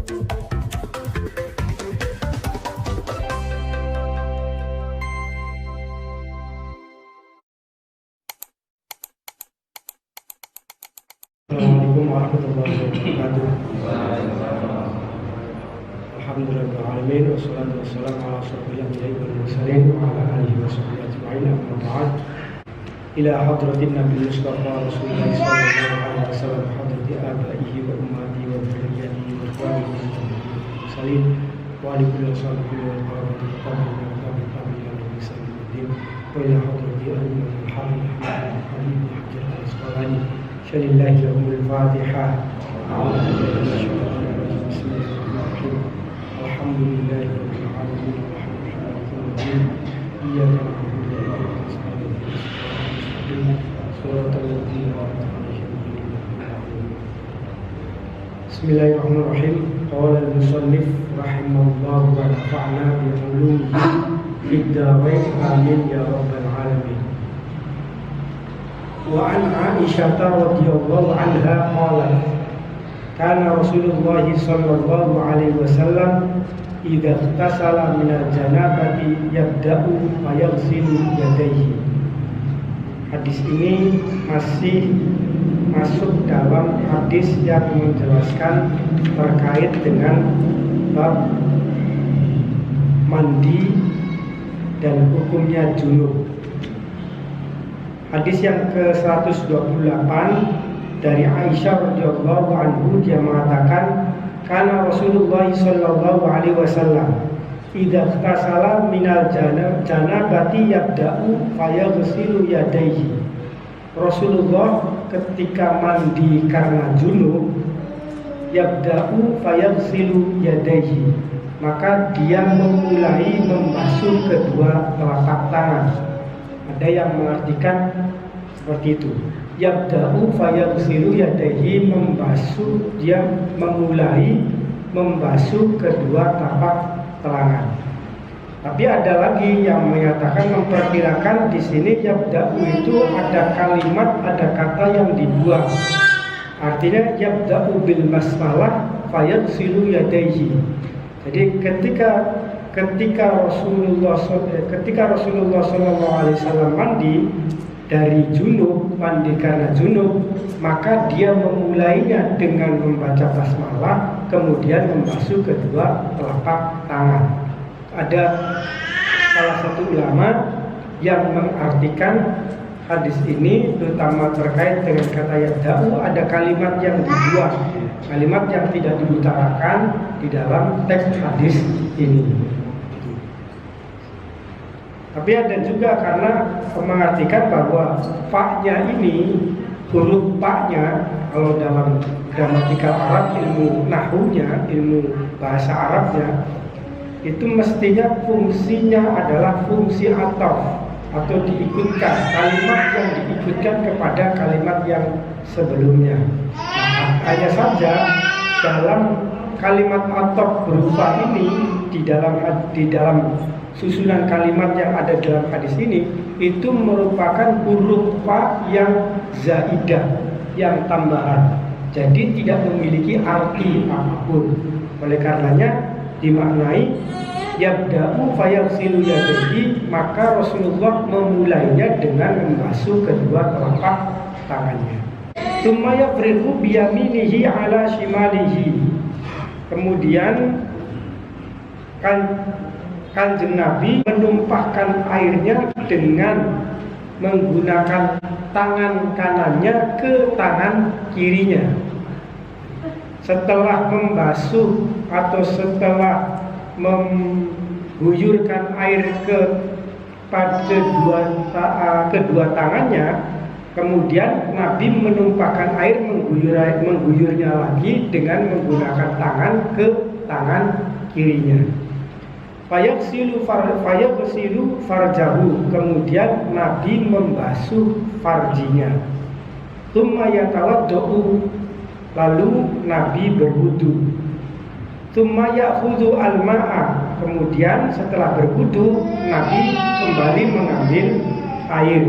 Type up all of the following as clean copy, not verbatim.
Assalamualaikum warahmatullahi wabarakatuh. Alhamdulillahirrahmanirrahim. Wassalatu wassalamu ala asyrofil anbiya'i wal mursalin wa ala alihi wa sahbihi ajma'in, amma ba'd. Ila hadratin Nabi Mustafa Rasulullah sallallahu alaihi wasallam, hadrati abaihi wa ummati wa dzurriyyatihi wa ikhwanihi wa mursalin wa li kulli salihin wa qarabati tabi'in wa tabi'in wa bisabihin wa ila hadrati al-imam al-hafiz Ahmad bin Habib Hajar al-Asqalani. Shalillahi lahumul Fatihah. Alhamdulillahi rabbil alamin. Iyyaka na'budu wa iyyaka nasta'in. Shiratal ladzina an'amta 'alaihim. Bismillahirrahmanirrahim. Qala al-musannif rahimahullahu wa nafa'na bi 'ulumihi fid dharain amin ya rabbal alamin. Wa an Aisyah radhiyallahu anha qalat kana Rasulullah sallallahu alaihi wasallam idza ightasala min al-janabati yabda'u wa yaghsilu yadayhi. Hadis ini masih masuk dalam hadis yang menjelaskan terkait dengan bab mandi dan hukumnya junub. Hadis yang ke-128 dari Aisyah radhiyallahu anhu, dia mengatakan kana Rasulullah sallallahu alaihi wasallam idza ightasala minal janabati yabda'u fayaghsilu yadayhi. Rasulullah ketika mandi karena junub yabda'u fayaghsilu yadayhi, maka dia memulai membasuh kedua telapak tangan. Ada yang mengartikan seperti itu. Yabda'u fayaghsilu yadayhi, membasuh, dia memulai membasuh kedua tapak tangan. Tapi ada lagi yang menyatakan, memperkirakan di sini yabda'u itu ada kalimat, ada kata yang dibuang. Artinya yabda'u bil basmalah fayaghsilu yadayhi. Jadi ketika Rasulullah SAW mandi dari junub, mandi karena junub, maka dia memulainya dengan membaca basmalah, kemudian membasuh kedua telapak tangan. Ada salah satu ulama yang mengartikan hadis ini, terutama terkait dengan kata yabda'u, ada kalimat yang dibuang, kalimat yang tidak diutarakan di dalam teks hadis ini. Tapi ada juga karena mengartikan bahwa fa-nya ini, huruf fa-nya, kalau dalam gramatikal Arab, ilmu nahunya, ilmu bahasa Arabnya, itu mestinya fungsinya adalah fungsi ataf atau diikutkan, kalimat yang diikutkan kepada kalimat yang sebelumnya. Nah, hanya saja dalam kalimat ataf berupa ini, di dalam susunan kalimat yang ada dalam hadis ini, itu merupakan huruf fa yang zaidah, yang tambahan, jadi tidak memiliki arti apapun. Oleh karenanya dimaknai yabda'u fayaghsilu yadayhi, maka Rasulullah memulainya dengan membasuh kedua telapak tangannya. Tsumma yafriqu biyaminihi ala shimalihi. Kemudian Kanjeng Nabi menumpahkan airnya dengan menggunakan tangan kanannya ke tangan kirinya. Setelah membasuh atau setelah mengguyurkan air pada kedua tangannya, kemudian Nabi menumpahkan air, mengguyurnya lagi dengan menggunakan tangan ke tangan kirinya. Fayaghsilu farjahu, kemudian Nabi membasuh farjinya. Tsumma yatawaddau, lalu Nabi berwudu. Tsumma ya'khudhu al-ma'a, kemudian setelah berwudu Nabi kembali mengambil air.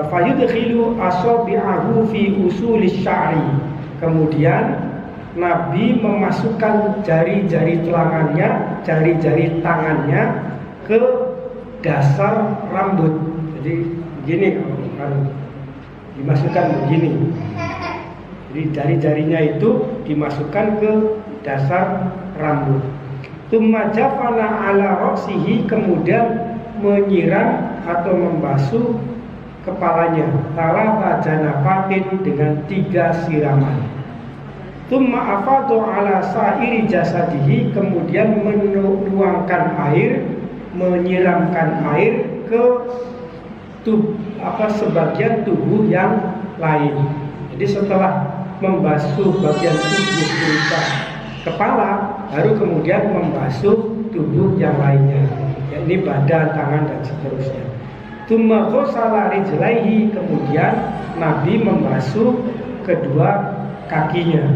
Fayudkhilu asabi'ahu fi usulis sya'ri, kemudian Nabi memasukkan jari-jari tangannya ke dasar rambut. Jadi begini, dimasukkan begini. Jadi jari-jarinya itu dimasukkan ke dasar rambut. Tsumma jafana ala ra'sihi, kemudian menyiram atau membasuh kepalanya. Talata janafatin, dengan 3 siraman. Tsumma afadhu ala sa'iri jasadihi, kemudian menuangkan air, menyiramkan air ke sebagian tubuh yang lain. Jadi setelah membasuh bagian tubuh berupa kepala, baru kemudian membasuh tubuh yang lainnya, yakni badan, tangan, dan seterusnya. Tsumma ghassala rijlaihi, kemudian Nabi membasuh kedua kakinya.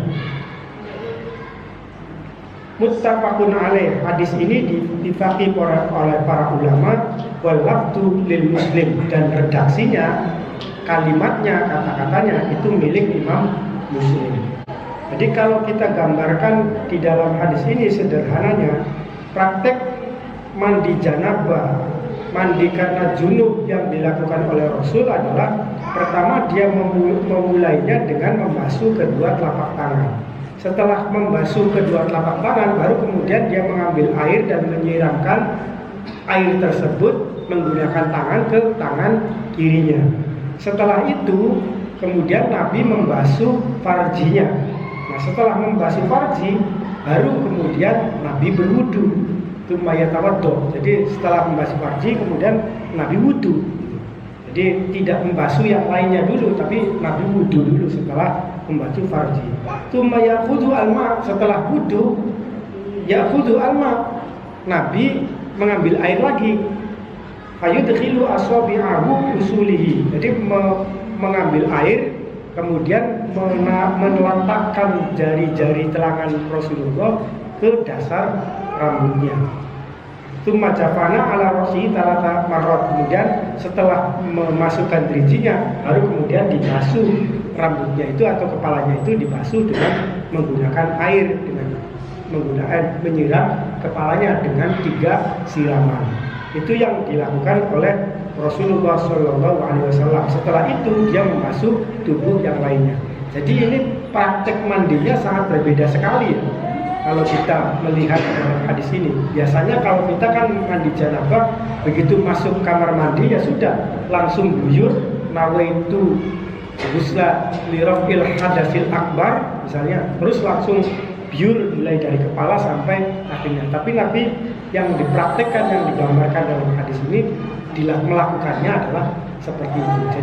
Muttafaqun alaih, hadis ini difaqih oleh para ulama. Wal lafdu lil Muslim, dan redaksinya, kalimatnya, kata-katanya itu milik Imam Muslim. Jadi kalau kita gambarkan di dalam hadis ini sederhananya, praktek mandi janabah, mandi karena junub yang dilakukan oleh Rasul adalah, pertama dia memulainya dengan membasuh kedua telapak tangan. Setelah membasuh kedua telapak tangan, baru kemudian dia mengambil air dan menyiramkan air tersebut menggunakan tangan ke tangan kirinya. Setelah itu kemudian Nabi membasuh farjinya. Nah, setelah membasuh farji, baru kemudian Nabi berwudu. Itu mayatawaddo. Jadi setelah membasuh farji kemudian Nabi wudu. Jadi tidak membasuh yang lainnya dulu, tapi Nabi wudu dulu setelah membasuh farji. Tsumma yakhudhu alma, setelah wudu yakhudhu alma, Nabi mengambil air lagi. Fayudkhilu asabi'ahu usulihi, jadi mengambil air, kemudian meletakkan jari-jari telangan Rasulullah ke dasar rambutnya. Tsumma jafana ala ra'sihi talata marrat, kemudian setelah memasukkan dirijinya, baru kemudian dibasuh rambutnya itu atau kepalanya itu dibasuh dengan menggunakan air, dengan menggunakan menyiram kepalanya dengan 3 siraman. Itu yang dilakukan oleh Rasulullah SAW. Setelah itu dia membasuh tubuh yang lainnya. Jadi ini praktek mandinya sangat berbeda sekali ya. Kalau kita melihat hadis ini, biasanya kalau kita kan mandi janabah, begitu masuk kamar mandi ya sudah langsung buyur, nawaitu ghusla li raf'il hadatsil akbar misalnya, terus langsung biur mulai dari kepala sampai kakinya. Tapi Nabi yang dipraktekkan, yang digambarkan dalam hadis ini, melakukannya adalah seperti itu.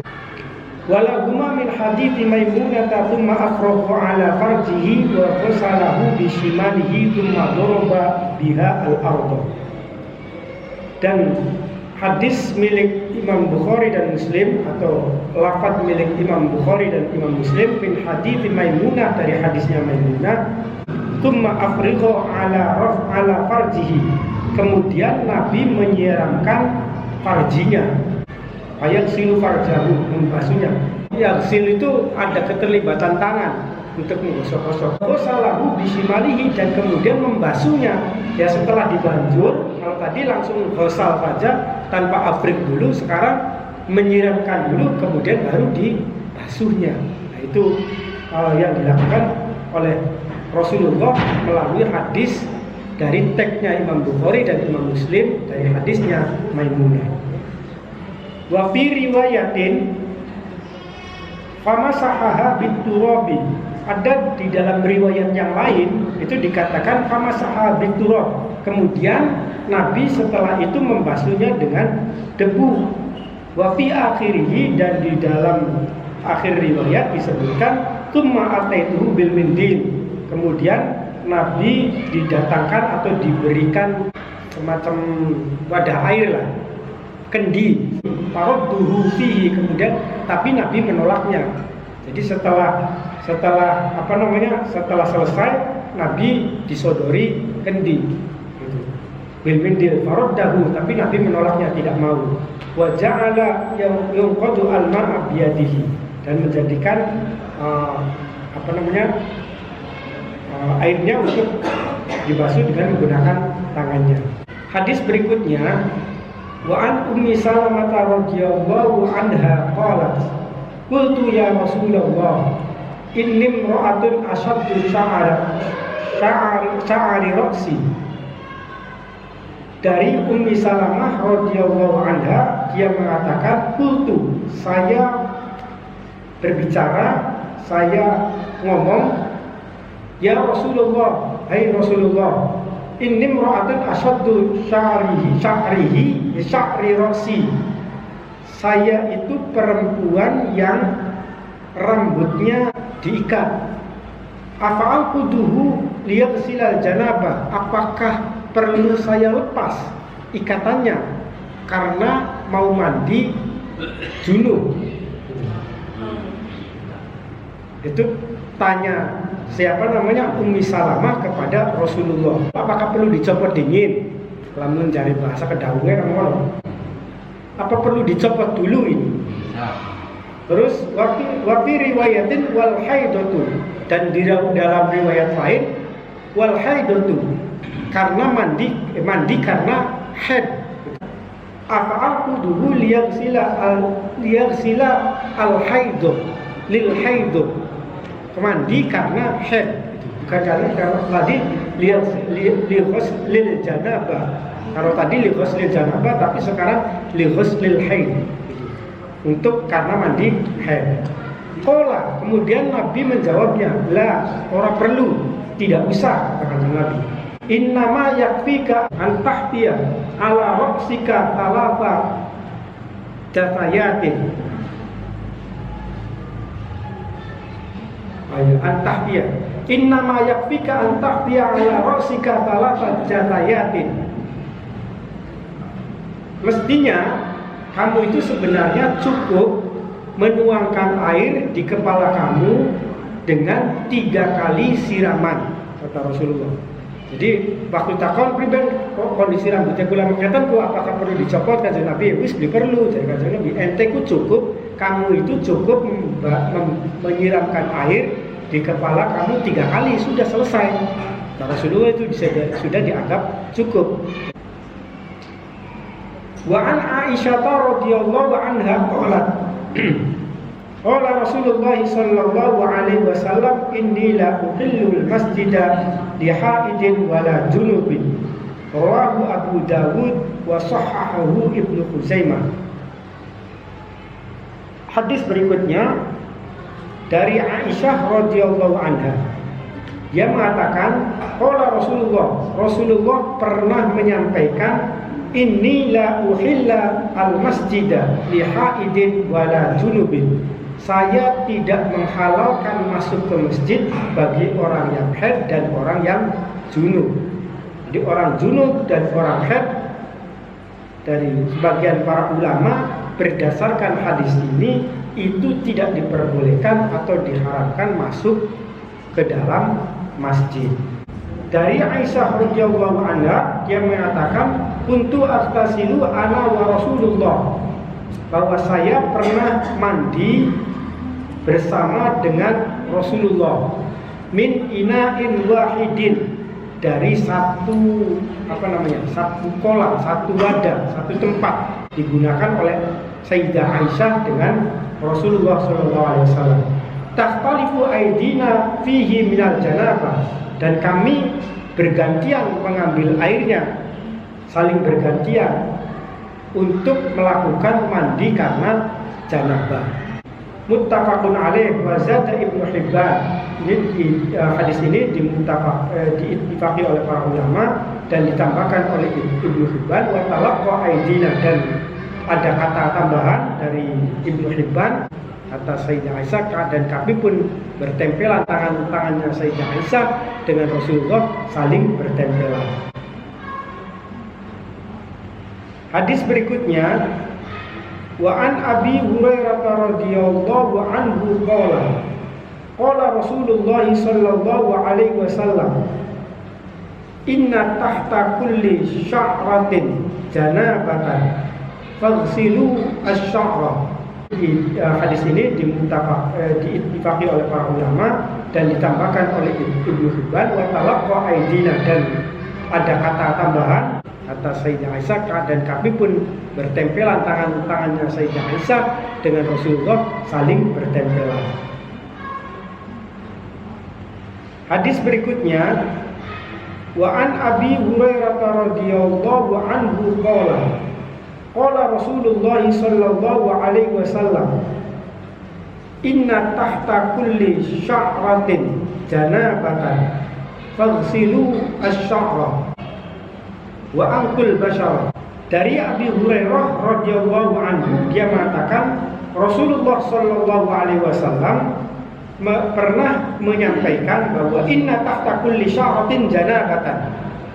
Walahuma min hadithi Maimunah thumma afrahu ala farjihi wa ghasalahu bi shimalihi thumma daraba biha al-ardh. Dan hadis milik Imam Bukhari dan Muslim, atau lafaz milik Imam Bukhari dan Imam Muslim, min hadithi Maimunah, dari hadisnya Maimunah, thumma afrigha ala farjihi, kemudian Nabi menyiramkan farjinya. Ayat silu farjahu, membasuhnya. Yang sil itu ada keterlibatan tangan untuk menggosok-gosok. Ghasalahu bisimalihi, dan kemudian membasuhnya. Ya setelah dibanjur, kalau tadi langsung ghasal saja tanpa afrik dulu, sekarang menyiramkan dulu, kemudian baru dibasuhnya. Nah itu yang dilakukan oleh Rasulullah melalui hadis dari teksnya Imam Bukhari dan Imam Muslim, dari hadisnya Maimunah. Wa fi riwayatin famasahaha biturabi, ada di dalam riwayat yang lain itu dikatakan famasahaha biturab, kemudian Nabi setelah itu membasuhnya dengan debu. Wa fi akhirih, dan di dalam akhir riwayat disebutkan tsumma ataituhu bil mindil, kemudian Nabi didatangkan atau diberikan semacam wadah air lah, kendi, faradduhu fihi, kemudian tapi Nabi menolaknya. Jadi setelah selesai, Nabi disodori kendi gitu. Bil mindil faraddahu, tapi Nabi menolaknya, tidak mau. Wa ja'ala yunqadu al-ma'a biyadihi, dan menjadikan airnya untuk dibasuh dengan menggunakan tangannya. Hadis berikutnya, wa an Ummi Salamah radhiyallahu anha qalat qultu ya Rasulullah inni imra'atun ashaddu sya'ari ra'si. Dari Ummi Salamah radhiyallahu anha, dia mengatakan qultu, saya berbicara, saya ngomong, ya Rasulullah, hai Rasulullah, inni imra'atun ashaddu sya'ri ra'si. Saya itu perempuan yang rambutnya diikat. Afa'al kuduhu liyaghsilal janabah. Apakah perlu saya lepas ikatannya karena mau mandi junub? Itu tanya siapa namanya Ummi Salamah kepada Rasulullah. Apakah perlu dicopot dingin? Lamun mencari bahasa kedaungnya kan ngono. Apa perlu dicopot dulu ini? Terus wafi riwayatin wal haidatu, dan di dalam riwayat lain wal haidatu, karena mandi karena haid. Afa'al kuduhu liyaghsila al haidu lil haidu, mandi karena haid, bukan karena tadi lil janabah. Kalau tadi li ghuslil janabah, tapi sekarang li ghuslil haid, untuk karena mandi haid. Qala, kemudian Nabi menjawabnya, la, ora perlu, tidak usah, kata Nabi. Innama yakfika an tahtiya ala ra'sika thalatha jatayatin. Ayo, an tahtiya. Innama yakfika an tahtiya ala ra'sika thalatha jatayatin. Mestinya kamu itu sebenarnya cukup menuangkan air di kepala kamu dengan 3 kali siraman, kata Rasulullah. Jadi waktu takon pribadi kondisi rambutnya kula mengatakan apakah perlu dicopot, kan Nabi wis perlu. Jadi kan Nabi ente ku cukup, kamu itu cukup menyiramkan air di kepala kamu 3 kali, sudah selesai. Kata Rasulullah itu sudah dianggap cukup. Wa an Aisyah radhiyallahu anha qalat qala Rasulullah sallallahu alaihi wasallam inni la uhillul masjida li haidin wala junubin. Rawahu Abu Dawud wa sahhahahu Ibnu Khuzaimah. Hadis berikutnya dari Aisyah radhiyallahu anha. Dia mengatakan qala Rasulullah pernah menyampaikan inni la uhilla al masjida li haidin wala junubin. Saya tidak menghalalkan masuk ke masjid bagi orang yang haid dan orang yang junub. Jadi orang junub dan orang haid, dari sebagian para ulama berdasarkan hadis ini itu tidak diperbolehkan atau diharamkan masuk ke dalam masjid. Dari Aisyah radhiyallahu anha, dia mengatakan kuntu aghtasilu ana wa Rasulullah, bahwa saya pernah mandi bersama dengan Rasulullah min ina'in wahidin, dari satu kolam, satu wadah, satu tempat digunakan oleh Sayyidah Aisyah dengan Rasulullah SAW. Takhtalifu aidina fihi minal janabah, dan kami bergantian mengambil airnya, saling bergantian untuk melakukan mandi karena janabah. Muttafaqun alaih wa zada Ibnu Hibban. Hadis ini diittifaqi oleh para ulama dan ditambahkan oleh Ibnu Hibban wa talaqqa aidina, dan ada kata tambahan dari Ibnu Hibban, kata Sayyidah Aisyah, dan kami pun bertempelan tangannya Sayyidah Aisyah dengan Rasulullah, saling bertempelan. Hadis berikutnya, wa an Abi Hurairah radhiyallahu anhu qala qala Rasulullah sallallahu alaihi wasallam inna tahta kulli sya'ratin janabatan faghsilu asy-sya'ra. Hadis ini diittifaqi oleh para ulama dan ditambahkan oleh Ibnu Hibban wa talaqqa aidina, dan ada kata tambahan kata Sayyidah Aisyah, dan kami pun bertempelan tangannya Sayyidah Aisyah dengan Rasulullah, saling bertempelan. Hadis berikutnya, wa an Abi Hurairah radhiyallahu anhu qala Rasulullah sallallahu alaihi wasallam, inna tahta kulli sya'ratin janabatan faghsilu asy-sya'ra wa anqul bashara. Dari Abi Hurairah radhiyallahu anhu, dia mengatakan Rasulullah sallallahu alaihi wasallam pernah menyampaikan bahwa inna tahta kulli sya'ratin janabatan,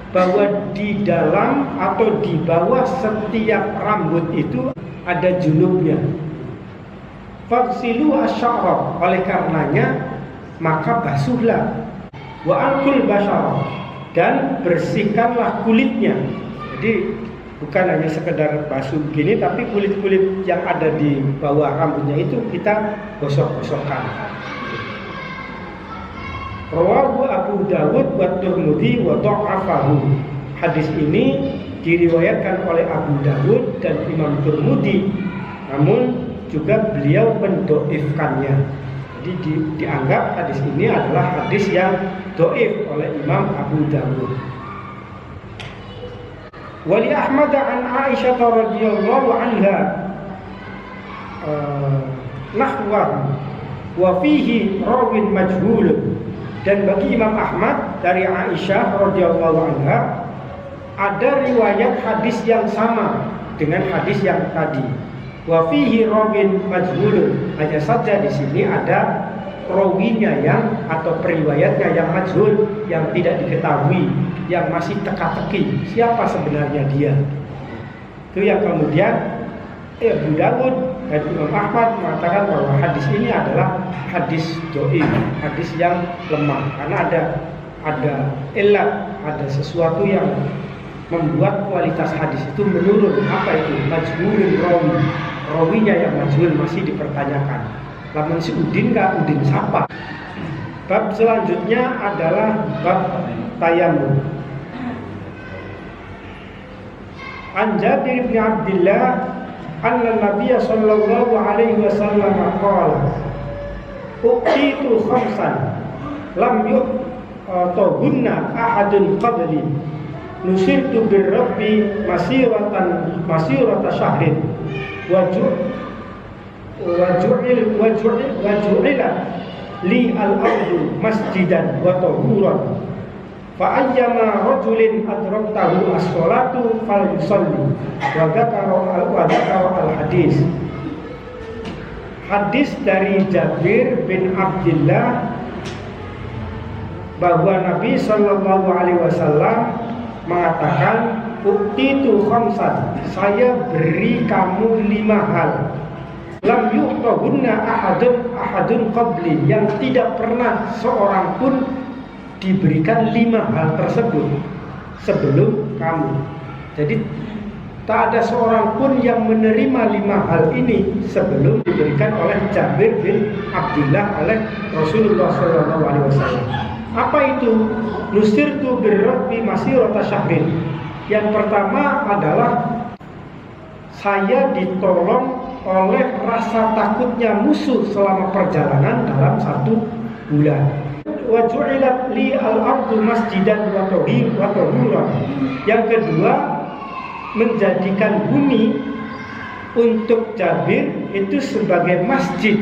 bahwa di dalam atau di bawah setiap rambut itu ada junubnya. Faghsilu asy-sya'ra, oleh karenanya maka basuhlah. Wa anqul bashara, dan bersihkanlah kulitnya. Jadi bukan hanya sekedar basuh begini, tapi kulit-kulit yang ada di bawah rambutnya itu kita gosok-gosokkan. Rawahu Abu Dawud wa Tirmidzi wa dha'afahu. Hadis ini diriwayatkan oleh Abu Dawud dan Imam Tirmidzi, namun juga beliau mendhaifkannya. Jadi dianggap hadis ini adalah hadis yang dhaif oleh Imam Abu Dawud. Wali Ahmad an Aisyah radhiyallahu anha nahwahu wa fihi rawin majhul. Dan bagi Imam Ahmad dari Aisyah radhiyallahu anha ada riwayat hadis yang sama dengan hadis yang tadi. Wa fihi rawin majhul, hanya saja di sini ada rawinya yang atau periwayatnya yang majhul, yang tidak diketahui, yang masih teka-teki siapa sebenarnya dia. Itu yang kemudian Abu Dawud dan Imam Ahmad mengatakan bahwa hadis ini adalah hadis dhaif, hadis yang lemah, karena ada illat, ada sesuatu yang membuat kualitas hadis itu menurun. Apa itu? Majhulun rawi, rawinya yang majhul, masih dipertanyakan. Lamun si Udin nggak Udin siapa? Bab selanjutnya adalah bab tayammum. An Jabir bin Abdullah anna Nabiya sallallahu alaihi wasallam qala uqitu khamsan lam yu'tahunna ahadun qabli nusirtu birrabbi masirata syahrin waju'ila li al-ardu masjidan wa tahuran fa ayyama rajulin adraktahu as-salatu falyusalli wa dzakara al-hadis. Hadis dari Jabir bin Abdullah bahwa Nabi sallallahu alaihi wasallam mengatakan, "Uqtitu khamsan, saya beri kamu 5 hal. Lam yu'tahunna ahadun qabli, yang tidak pernah seorang pun diberikan 5 hal tersebut sebelum kamu." Jadi tak ada seorang pun yang menerima 5 hal ini sebelum diberikan oleh Jabir bin Abdullah oleh Rasulullah SAW. Apa itu? Nusirtu birrabbi masirata syahrin. Yang pertama adalah saya ditolong oleh rasa takutnya musuh selama perjalanan dalam 1 bulan. Wa ju'ilat li al-ardu masjidan wa tahuran. Yang kedua, menjadikan bumi untuk Jabir itu sebagai masjid,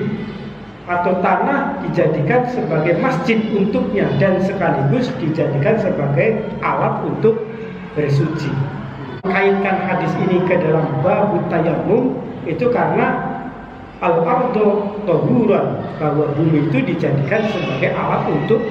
atau tanah dijadikan sebagai masjid untuknya dan sekaligus dijadikan sebagai alat untuk bersuci. Kaitkan hadis ini ke dalam bab tayammum itu karena al-ardu tahuran, bahwa bumi itu dijadikan sebagai alat untuk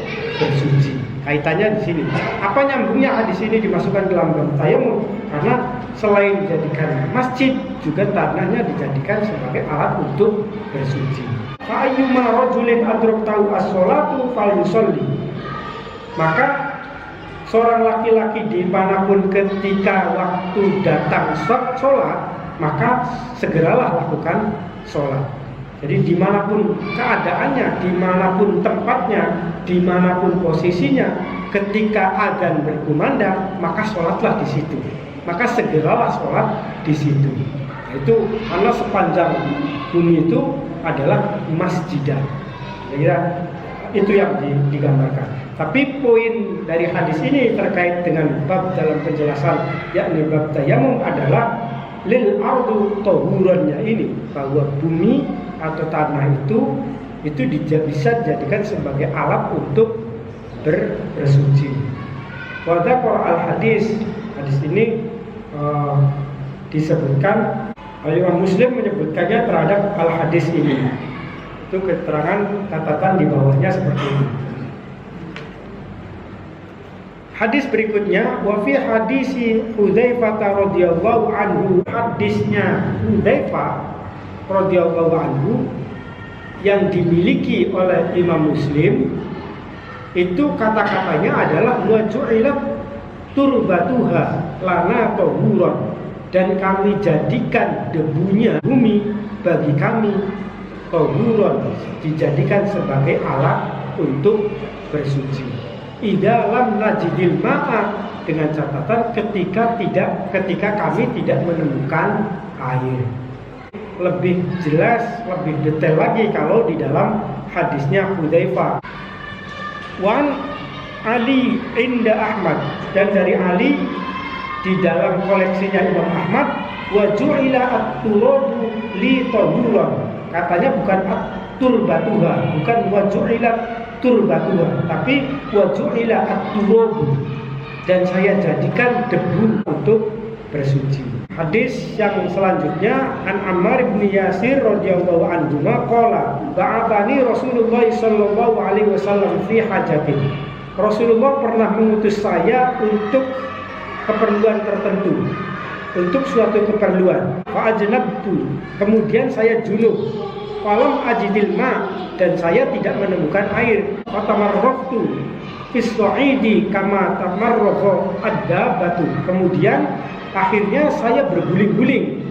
bersuci. Kaitannya di sini. Apa nyambungnya hadis ini dimasukkan dalam bab tayammum? Karena selain dijadikan masjid, juga tanahnya dijadikan sebagai alat untuk bersuci. Fa ayyuma rajulin adraktahu as-salatu falyusalli. Maka seorang laki-laki dimanapun ketika waktu datang sholat, maka segeralah lakukan sholat. Jadi dimanapun keadaannya, dimanapun tempatnya, dimanapun posisinya, ketika adzan berkumandang maka sholatlah di situ, maka segeralah sholat di situ. Itu karena sepanjang bumi itu adalah masjidah. Kira itu yang digambarkan. Tapi poin dari hadis ini terkait dengan bab dalam penjelasan, yakni bab tayamum adalah lil ardu tahurannya ini, bahwa bumi atau tanah itu bisa dijadikan sebagai alat untuk bersuci. Wadakor hadis ini disebutkan Imam Muslim menyebutkannya terhadap al hadis ini. Itu keterangan catatan di bawahnya seperti ini. Hadis berikutnya, wa fi hadisi Hudzaifah radhiyallahu anhu, hadisnya Hudzaifah radhiyallahu anhu yang dimiliki oleh Imam Muslim, itu kata-katanya adalah wa ju'ilat turbatuha lana tahuran, dan kami jadikan debunya bumi bagi kami tahuran, dijadikan sebagai alat untuk bersuci. Idza lam najidil ma'a, dengan catatan ketika kami tidak menemukan air. Lebih jelas, lebih detail lagi kalau di dalam hadisnya Hudzaifah. Wan Ali inda Ahmad, dan dari Ali di dalam koleksinya Imam Ahmad, wa ju'ila at-turabu li tahuran, katanya bukan at-turbatuha, bukan wa ju'ila turbatuha, tapi wa ju'ila at-turabu, dan saya jadikan debu untuk bersuci. Hadis yang selanjutnya, an Ammar bin Yasir radhiyallahu anhu qala ba'athani Rasulullah sallallahu alaihi wasallam fi hajatin. Rasulullah pernah mengutus saya untuk keperluan tertentu, untuk suatu keperluan. Fa ajnabtu, kemudian saya junub. Falam ajidil ma, dan saya tidak menemukan air. Fa tamarraqtu fis sa'idi kama tamarraqa ad-dabatu, kemudian akhirnya saya berguling-guling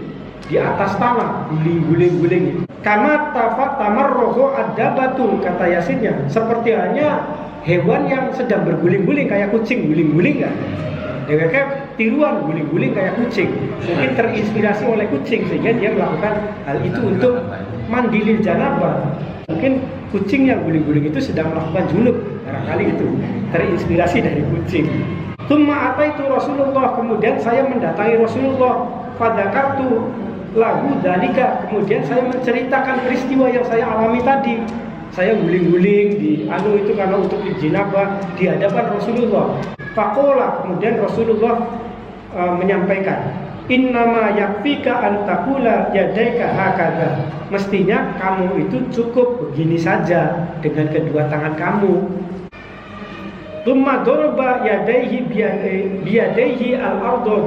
di atas tanah, guling-guling. Kama tamarraqa ad-dabatu, kata Yasinnya, seperti hanya hewan yang sedang berguling-guling, kayak kucing guling-guling kan. Ya kayak tiruan guling-guling kayak kucing. Mungkin terinspirasi oleh kucing sehingga dia melakukan hal itu untuk mandilil janabah. Mungkin kucing yang guling-guling itu sedang melakukan junub, barangkali itu terinspirasi dari kucing. Tsumma ataitu Rasulullah, kemudian saya mendatangi Rasulullah, fadzakartu lahu dzalika, kemudian saya menceritakan peristiwa yang saya alami tadi. Saya guling-guling di itu karena untuk janabah di hadapan Rasulullah. Faqala, kemudian Rasulullah menyampaikan, innama yakfika an taqula yadaika hakadha, mestinya kamu itu cukup begini saja dengan kedua tangan kamu. Tsumma daraba yadayhi biyadayhi al-ardha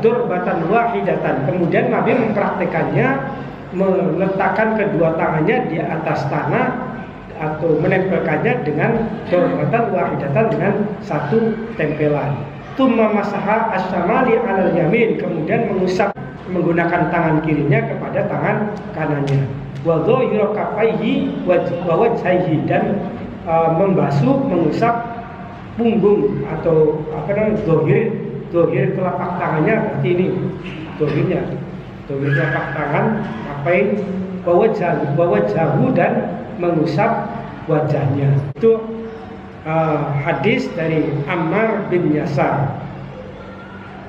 darbatan wahidatan, kemudian Nabi mempraktekannya, meletakkan kedua tangannya di atas tanah atau menempelkannya dengan darbatan wahidatan, dengan satu tempelan. Tsumma masaha as-samali 'alal yamin, kemudian mengusap menggunakan tangan kirinya kepada tangan kanannya. Wa dhahira kaffaihi wa wajhihi, dan membasuh, mengusap punggung atau dohir telapak tangannya, berarti ini dohir telapak tangan, kafain, wa wajhahu, dan mengusap wajahnya. Itu hadis dari Ammar bin Yasar.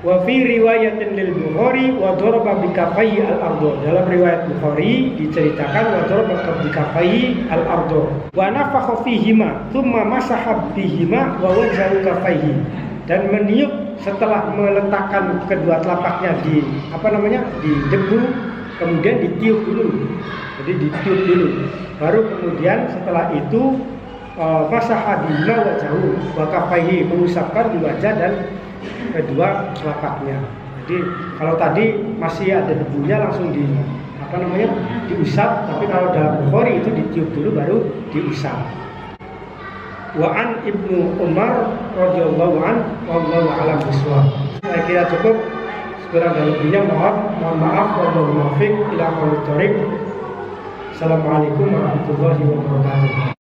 Wa fi riwayatin lil Bukhari wa daraba bi kaffayhi al-ardh. Dalam riwayat Bukhari diceritakan wa daraba bi kaffayhi al-ardh wa nafakha fihima thumma masaha bihima wa wajhahu kaffayhi, dan meniup setelah meletakkan kedua telapaknya di di debu, kemudian ditiup dulu. Jadi ditiup dulu, baru kemudian setelah itu masaha bihima wajhahu wa kaffayhi, mengusapkan di wajah dan kedua telapaknya. Jadi kalau tadi masih ada debunya langsung diusap, tapi kalau dalam Bukhari itu ditiup dulu baru diusap. Wa an Ibnu Umar radhiyallahu an wallahu a'lam bishawab. Saya kira cukup, kurang dan lebihnya mohon maaf, wallahu muwaffiq ila aqwamit thoriq. Assalamualaikum warahmatullahi wabarakatuh.